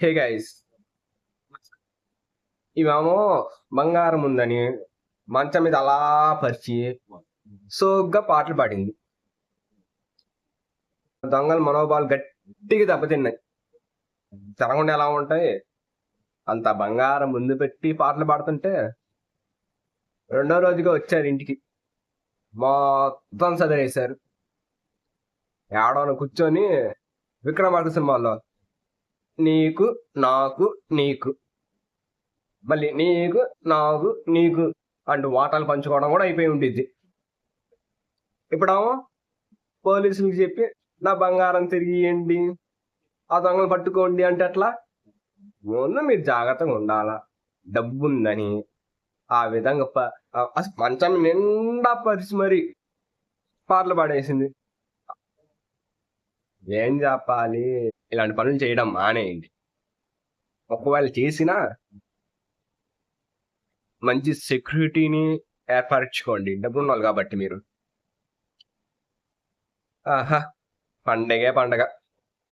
Hey guys, ఇవేమో బంగారం ఉందని మంచం మీద అలా పరిచి సోగ్గా పాటలు పాడింది. దొంగల మనోభావాలు గట్టిగా దెబ్బతిన్నాయి. తెలగకుండా ఎలా ఉంటాయి? అంత బంగారం ముందు పెట్టి పాటలు పాడుతుంటే రెండో రోజుగా వచ్చారు ఇంటికి. మొత్తం చదివేశారు. ఏడవన కూర్చొని విక్రమార్క సినిమాలో నీకు నాకు నీకు మళ్ళీ నీకు నాకు నీకు అంటూ వాటాలు పంచుకోవడం కూడా అయిపోయి ఉంటుంది. ఇప్పుడేమో పోలీసులకు చెప్పి నా బంగారం తిరిగి ఇవ్వండి, ఆ దొంగలు పట్టుకోండి అంటే ఎట్లా? ముందు మీరు జాగ్రత్తగా ఉండాలా. డబ్బు ఉందని ఆ విధంగా అసలు మంచం నిండా పరిచి మరి పాటలు పాడేసింది. ఏం చెప్పాలి? ఇలాంటి పనులు చేయడం మానేయండి. ఒకవేళ చేసినా మంచి సెక్యూరిటీని ఏర్పరచుకోండి. డబ్బులు ఉన్నారు కాబట్టి మీరు. ఆహా, పండగే పండగ.